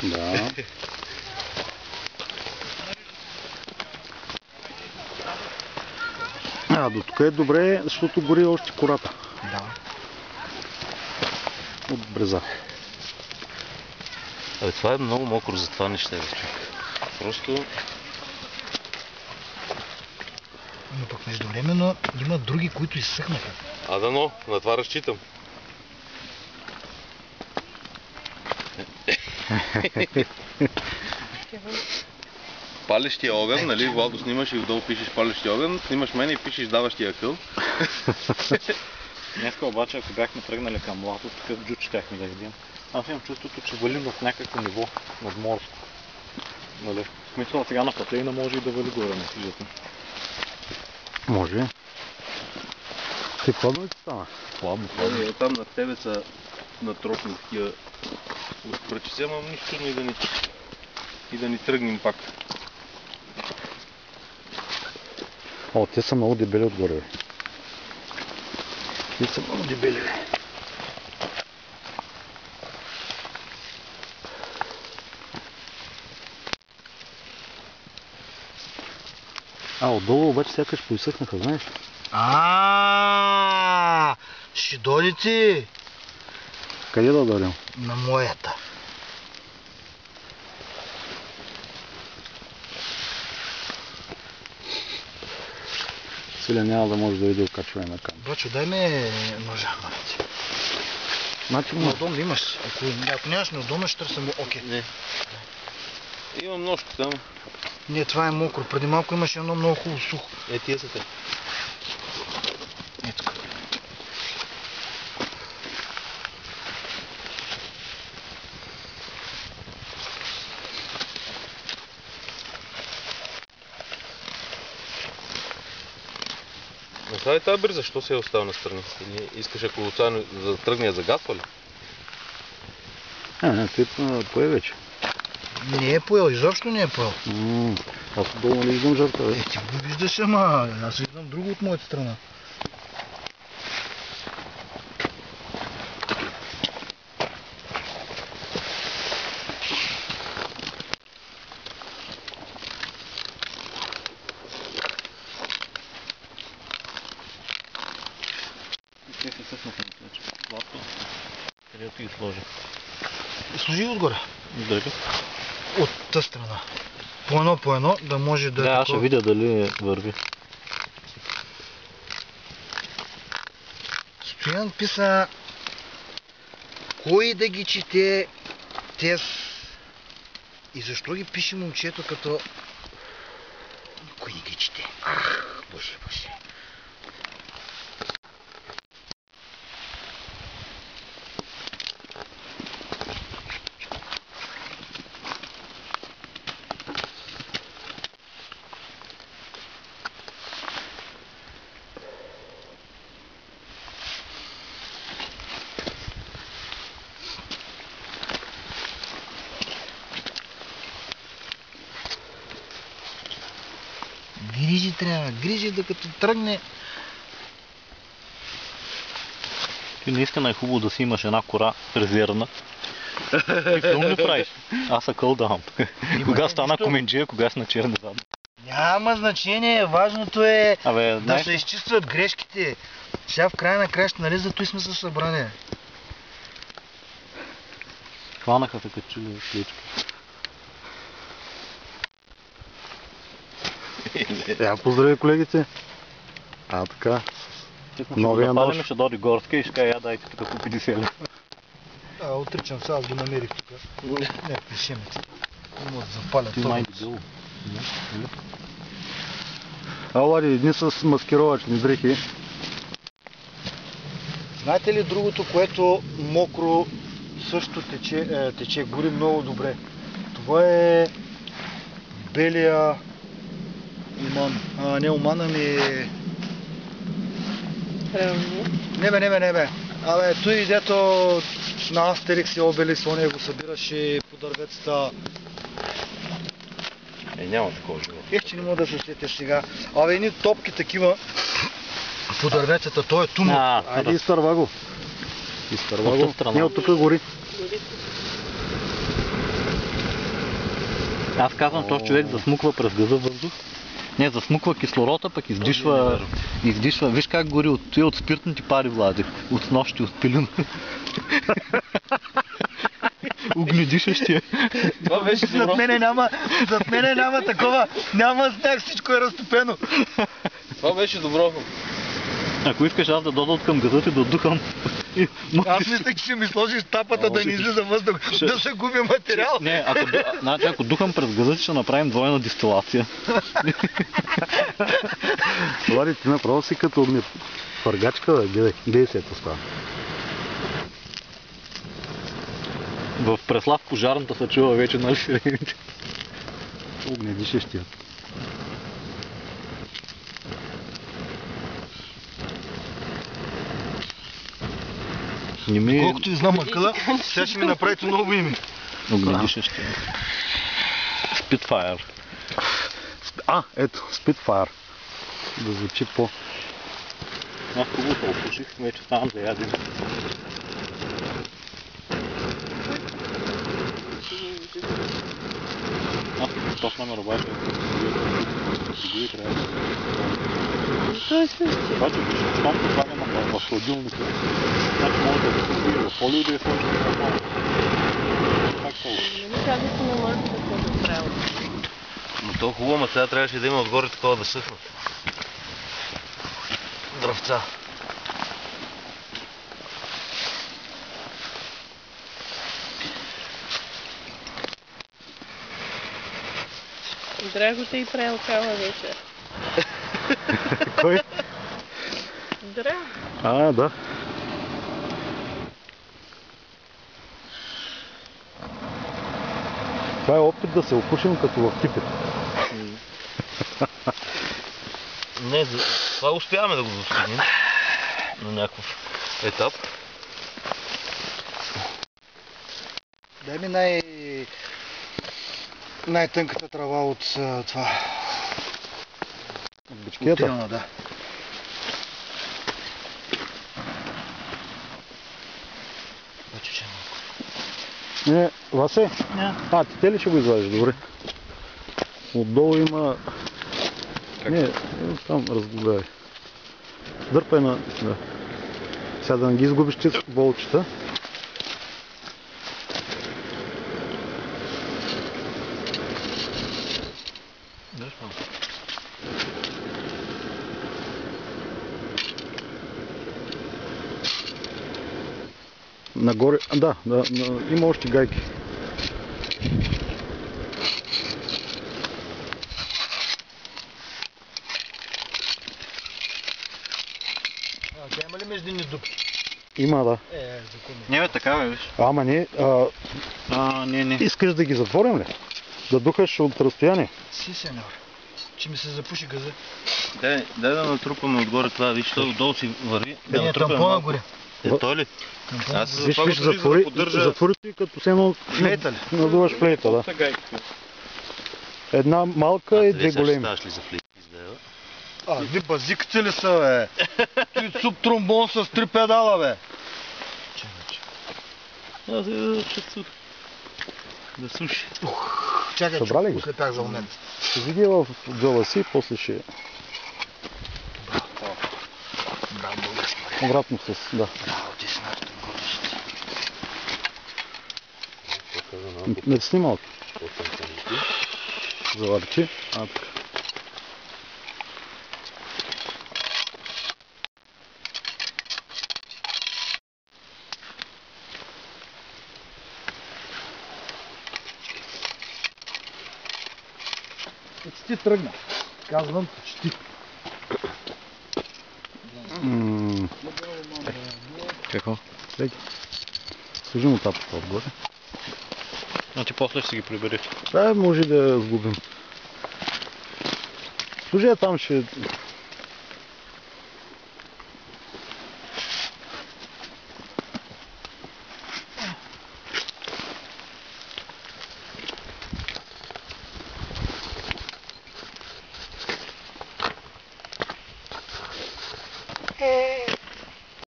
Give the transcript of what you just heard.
Да. До тук е добре, защото гори още кората. Да. От бреза. Абе, това е много мокро, затова не ще е човек. Просто... Но пък междувременно има други, които изсъхнаха. Дано, на това разчитам. Палещия огън, нали? Владо снимаш и отдолу пишеш палещия огън, снимаш мен и пишеш даващия акъл. Днеска обаче, ако бяхме тръгнали към Лато, такъв джут щяхме да видим. Аз имам чувството, че валим в някакво ниво надморско. Нали? В смисъл, сега на Пътлейна може и да вали горе на хижата. Може. Те хладно ли стана? Хладно. Там над тебе са натропни такива пръчици, ама нищо чудно и да ни тръгнем пак. Те са много дебели отгоре. Бе. Те са много дебели. Отдолу обаче сякаш поизсъхнаха, знаеш? Ще дойдете Къде да дойдем? на моята. Силя няма да може да дойде окачване на камера. Бачо, дай ме ножа, малец. Значи Неудобно ли имаш? Ако нямаш неудобно, ще търся му. Окей. Не. Имам ножка само. Не, това е мокро. Преди малко имаше едно много хубаво сухо. Тия са те. Ето тук. Това е тази бърза, защо се е оставил настрани? Или искаш ако отсадно да тръгне за газва ли? Той пое вече. Не е поел, изобщо не е поел. Аз отдолу не виждам жертва. Ти го виждаш, ама аз виждам друго от моята страна. Те се съснаха на плече. Златко. Където ги сложи. Сложи го отгоре. Дали? От тази страна. По едно, да може да... Да, аз ще видя дали върви. Стоян писа кой да ги чете тез и защо ги пише момчето като кой ги чете. Боже. Грижи да като тръгне. Ти наистина е хубаво да си имаш една кора резервна. Ти филм ли правиш? Аз акъл давам. Кога стана коменджия, кога си на черна задна. Няма значение, важното е да знаеш... се изчистват грешките. Сега в края на краща, нали, зато и сме се събрани. Хванаха се като чули клечки. Поздрави колегите. Така. Новия нож. Ще дойде горска и ще кажа, дайте тук по 50 лева. Отричам се, аз го намерих тук. Някакви шемици. Има да запалят това. Лади, едни с маскировачни дрехи. Знаете ли другото, което мокро също тече, гори много добре? Това е белия уман. Не уман, ами... Не бе. Той дето на Астерикс и Обеликс, ония го събираше по дърветата. Няма такова живот. Че не мога да се сетиш сега. Едни топки такива по дърветата, той е тумо. Айде изтърва го. Не, от тук гори. Аз казвам, този човек засмуква през газа въздух. Не, засмуква кислорода, пък издишва. Виж как гори от спиртните пари, Влади. От снощи, от пилюна. Огнедишащия. Това беше добро. Зад мене няма такова, няма сняг, всичко е разтопено. Това беше добро. Ако искаш аз да дойда от към газа ти да духам. Аз мислех, че ще ми сложиш тапата да не излиза въздух, да се губи материал. Не, ако духам през газа ти ще направим двойна дистилация. Влади, ти направо си като огнефъргачка, бе. Гледай се, става. В Преслав пожарната се чува вече, нали сирените. Огнедишещия. Колкото и знам мъкъла, сега ще ми направите ново име. Огнедишащия. Spitfire. Ето, Spitfire. Да звучи по... Аз хубаво се опуших, вече ставам да ядем. Аз като точно ме работя, и трябва да... То е същия. Обаче, щом се слагам в хладилника, значи може да се сложи в фолио да я сложи в фолио. Как толкова? Не казах, че не може да се направи. Но то хубаво, ма сега трябваше да има отгоре такова да съхнат. Дръвца. Драго те и правил кава вече. Кой? Драго. Да. Това е опит да се опушим като в кипет. Не, това успяваме да го достигнем на някакъв етап. Дай ми най-тънката трава от това. От бичкията. Трилна, да. Вече че е малко. Не, Васе? Ти те ли ще го извадиш? Добре. Отдолу има... Не, там разгледай. Дърпай на... Да. Сега да не ги изгубиш чист болчета. Нагоре, има още гайки. Тя има ли междинни дупки? Има, да. Законно. Не бе, така бе, виж. Ама не, Не. искаш да ги затворим ли? Да духаш от разстояние? Си, сеньор. Че ми се запуши газа. Дай да натрупаме отгоре това, виж, той отдолу си върви. Да Не, натрупаме тампона малко. горе. Той ли? Аз за това го Виж, държи, за да поддържа... затвори като се едно... Флейта ли? Надуваш флейта, да. Една малка и две големи. Ставаш ли за флейта? Ви базикате ли са, бе? Той субтромбон с 3 педала, бе. Да суши. Чакай, Събрали ги? ослепях за момент. Ще види в джоба си, после ще... Браво, български. Обратно с... Да. Браво, ти си нашата гордост. Не сни малко. Завърчи. Така. Почти тръгна. Казвам почти. Какво? Служи му тапата отгоре. Значи после ще си ги приберете. Да, може да я сгубим. Служи я там, ще